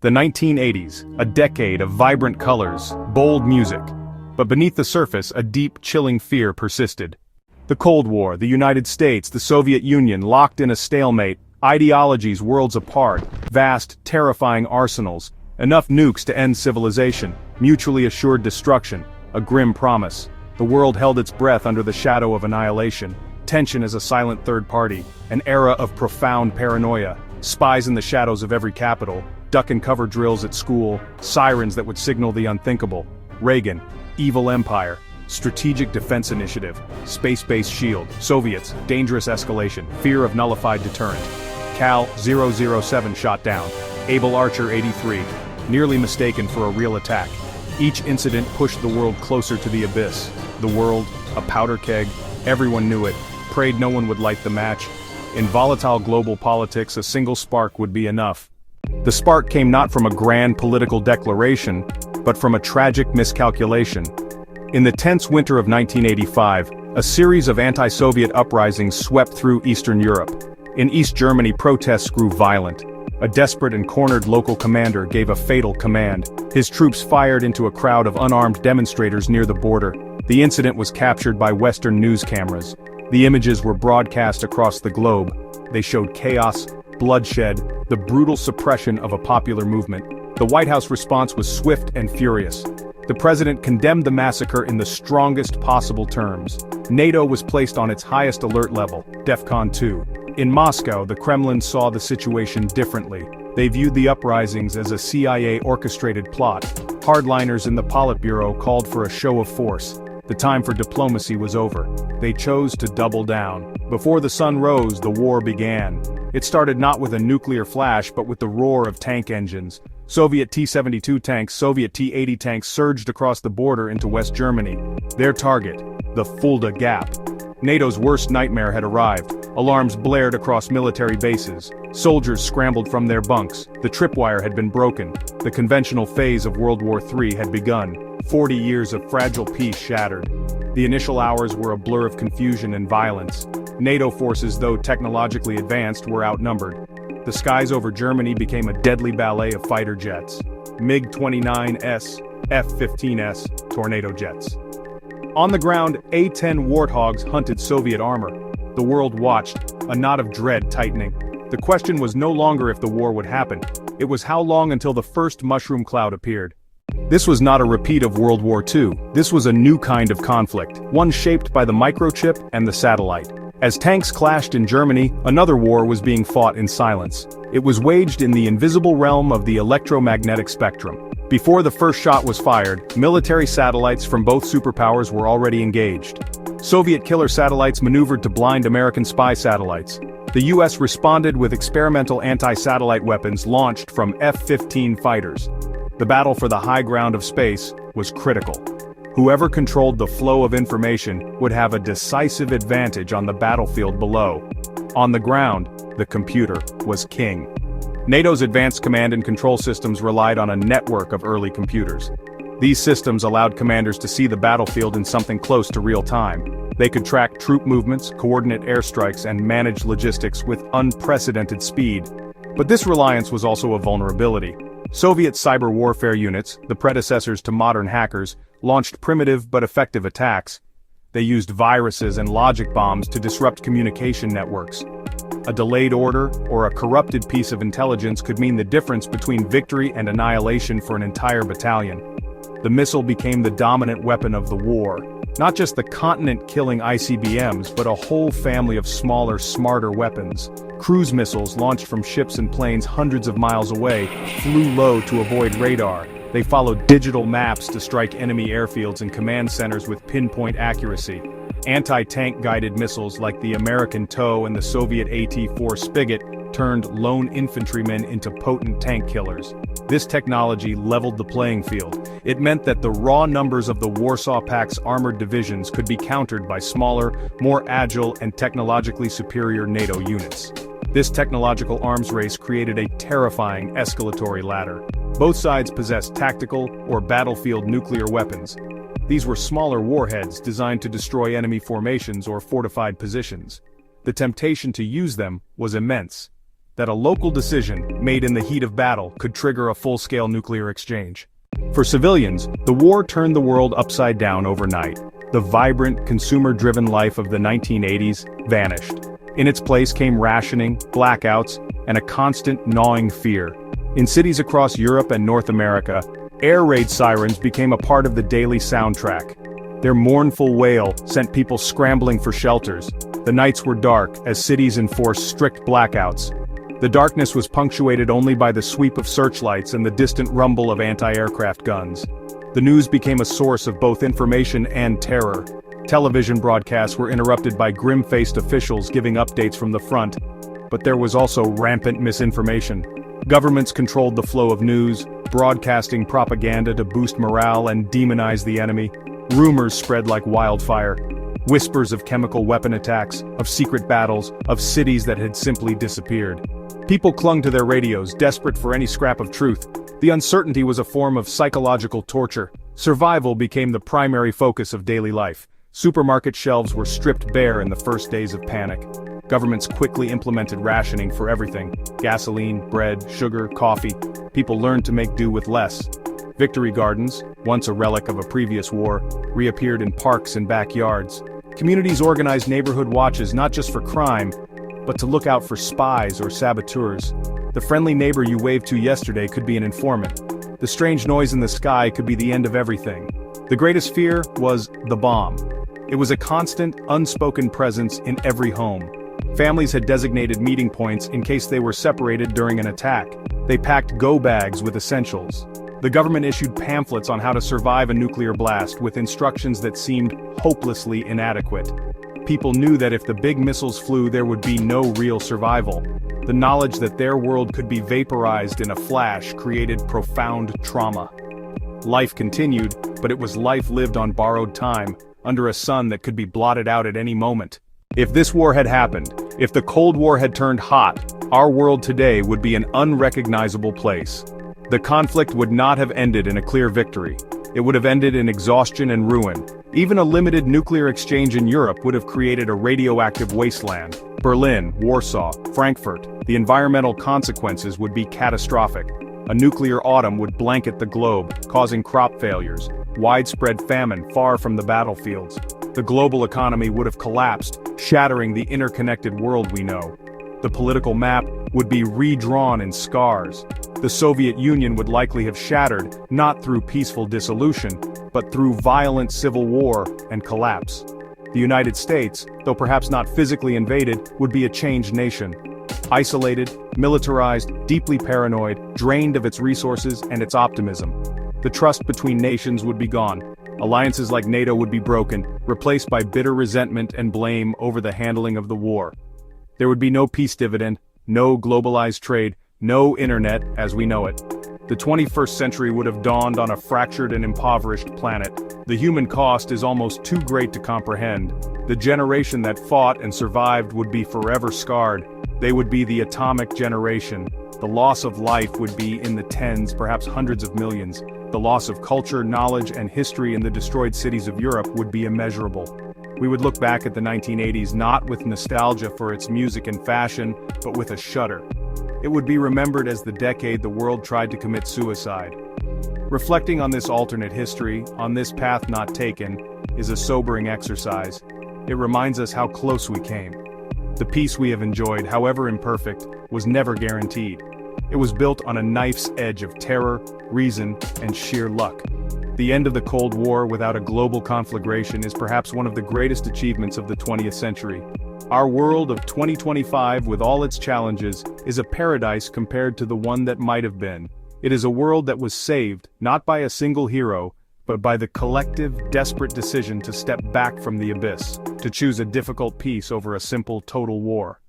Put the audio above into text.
The 1980s, a decade of vibrant colors, bold music. But beneath the surface, a deep, chilling fear persisted. The Cold War, the United States, the Soviet Union locked in a stalemate, ideologies worlds apart, vast, terrifying arsenals, enough nukes to end civilization, mutually assured destruction, a grim promise. The world held its breath under the shadow of annihilation, tension as a silent third party, an era of profound paranoia, spies in the shadows of every capital, duck and cover drills at school, sirens that would signal the unthinkable. Reagan, evil empire, strategic defense initiative, space-based shield, Soviets, dangerous escalation, fear of nullified deterrent. Cal 007 shot down, Able Archer 83, nearly mistaken for a real attack. Each incident pushed the world closer to the abyss. The world, a powder keg, everyone knew it, prayed no one would light the match. In volatile global politics, a single spark would be enough. The spark came not from a grand political declaration, but from a tragic miscalculation. In the tense winter of 1985, a series of anti-Soviet uprisings swept through Eastern Europe. In East Germany, protests grew violent. A desperate and cornered local commander gave a fatal command. His troops fired into a crowd of unarmed demonstrators near the border. The incident was captured by Western news cameras. The images were broadcast across the globe. They showed chaos, bloodshed, the brutal suppression of a popular movement. The White House response was swift and furious. The president condemned the massacre in the strongest possible terms. NATO was placed on its highest alert level, DEFCON 2. In Moscow, the Kremlin saw the situation differently. They viewed the uprisings as a CIA-orchestrated plot. Hardliners in the Politburo called for a show of force. The time for diplomacy was over. They chose to double down. Before the sun rose, the war began. It started not with a nuclear flash but with the roar of tank engines. Soviet T-72 tanks, Soviet T-80 tanks surged across the border into West Germany. Their target, the Fulda Gap. NATO's worst nightmare had arrived. Alarms blared across military bases. Soldiers scrambled from their bunks. The tripwire had been broken. The conventional phase of World War III had begun. 40 years of fragile peace shattered. The initial hours were a blur of confusion and violence. NATO forces, though technologically advanced, were outnumbered. The skies over Germany became a deadly ballet of fighter jets. MiG-29S, F-15S, tornado jets. On the ground, A-10 Warthogs hunted Soviet armor. The world watched, a knot of dread tightening. The question was no longer if the war would happen. It was how long until the first mushroom cloud appeared. This was not a repeat of World War II. This was a new kind of conflict, one shaped by the microchip and the satellite. As tanks clashed in Germany, another war was being fought in silence. It was waged in the invisible realm of the electromagnetic spectrum. Before the first shot was fired, military satellites from both superpowers were already engaged. Soviet killer satellites maneuvered to blind American spy satellites. The US responded with experimental anti-satellite weapons launched from F-15 fighters. The battle for the high ground of space was critical. Whoever controlled the flow of information would have a decisive advantage on the battlefield below. On the ground, the computer was king. NATO's advanced command and control systems relied on a network of early computers. These systems allowed commanders to see the battlefield in something close to real time. They could track troop movements, coordinate airstrikes, and manage logistics with unprecedented speed. But this reliance was also a vulnerability. Soviet cyber warfare units, the predecessors to modern hackers, launched primitive but effective attacks. They used viruses and logic bombs to disrupt communication networks. A delayed order or a corrupted piece of intelligence could mean the difference between victory and annihilation for an entire battalion. The missile became the dominant weapon of the war. Not just the continent-killing ICBMs, but a whole family of smaller, smarter weapons. Cruise missiles launched from ships and planes hundreds of miles away flew low to avoid radar. They followed digital maps to strike enemy airfields and command centers with pinpoint accuracy. Anti-tank guided missiles like the American TOW and the Soviet AT-4 Spigot turned lone infantrymen into potent tank killers. This technology leveled the playing field. It meant that the raw numbers of the Warsaw Pact's armored divisions could be countered by smaller, more agile, and technologically superior NATO units. This technological arms race created a terrifying escalatory ladder. Both sides possessed tactical or battlefield nuclear weapons. These were smaller warheads designed to destroy enemy formations or fortified positions. The temptation to use them was immense. that a local decision, made in the heat of battle, could trigger a full-scale nuclear exchange. For civilians, the war turned the world upside down overnight. The vibrant, consumer-driven life of the 1980s vanished. In its place came rationing, blackouts, and a constant gnawing fear. In cities across Europe and North America, air raid sirens became a part of the daily soundtrack. Their mournful wail sent people scrambling for shelters. The nights were dark as cities enforced strict blackouts. The darkness was punctuated only by the sweep of searchlights and the distant rumble of anti-aircraft guns. The news became a source of both information and terror. Television broadcasts were interrupted by grim-faced officials giving updates from the front, but there was also rampant misinformation. Governments controlled the flow of news, broadcasting propaganda to boost morale and demonize the enemy. Rumors spread like wildfire. Whispers of chemical weapon attacks, of secret battles, of cities that had simply disappeared. People clung to their radios, desperate for any scrap of truth. The uncertainty was a form of psychological torture. Survival became the primary focus of daily life. Supermarket shelves were stripped bare in the first days of panic. Governments quickly implemented rationing for everything: gasoline, bread, sugar, coffee. People learned to make do with less. Victory gardens, once a relic of a previous war, reappeared in parks and backyards. Communities organized neighborhood watches not just for crime, but to look out for spies or saboteurs. The friendly neighbor you waved to yesterday could be an informant. The strange noise in the sky could be the end of everything. The greatest fear was the bomb. It was a constant, unspoken presence in every home. Families had designated meeting points in case they were separated during an attack. They packed go bags with essentials. The government issued pamphlets on how to survive a nuclear blast with instructions that seemed hopelessly inadequate. People knew that if the big missiles flew, there would be no real survival. The knowledge that their world could be vaporized in a flash created profound trauma. Life continued, but it was life lived on borrowed time, under a sun that could be blotted out at any moment. If this war had happened, if the Cold War had turned hot, our world today would be an unrecognizable place. The conflict would not have ended in a clear victory. It would have ended in exhaustion and ruin. Even a limited nuclear exchange in Europe would have created a radioactive wasteland. Berlin, Warsaw, Frankfurt, the environmental consequences would be catastrophic. A nuclear autumn would blanket the globe, causing crop failures, widespread famine far from the battlefields. The global economy would have collapsed, shattering the interconnected world we know. The political map would be redrawn in scars. The Soviet Union would likely have shattered, not through peaceful dissolution, but through violent civil war and collapse. The United States, though perhaps not physically invaded, would be a changed nation. Isolated, militarized, deeply paranoid, drained of its resources and its optimism. The trust between nations would be gone. Alliances like NATO would be broken, replaced by bitter resentment and blame over the handling of the war. There would be no peace dividend, no globalized trade, no internet as we know it. The 21st century would have dawned on a fractured and impoverished planet. The human cost is almost too great to comprehend. The generation that fought and survived would be forever scarred. They would be the atomic generation. The loss of life would be in the tens, perhaps hundreds of millions. The loss of culture, knowledge, and history in the destroyed cities of Europe would be immeasurable. We would look back at the 1980s not with nostalgia for its music and fashion, but with a shudder. It would be remembered as the decade the world tried to commit suicide. Reflecting on this alternate history, on this path not taken, is a sobering exercise. It reminds us how close we came. The peace we have enjoyed, however imperfect, was never guaranteed. It was built on a knife's edge of terror, reason, and sheer luck. The end of the Cold War without a global conflagration is perhaps one of the greatest achievements of the 20th century. Our world of 2025, with all its challenges, is a paradise compared to the one that might have been. It is a world that was saved, not by a single hero, but by the collective, desperate decision to step back from the abyss, to choose a difficult peace over a simple total war.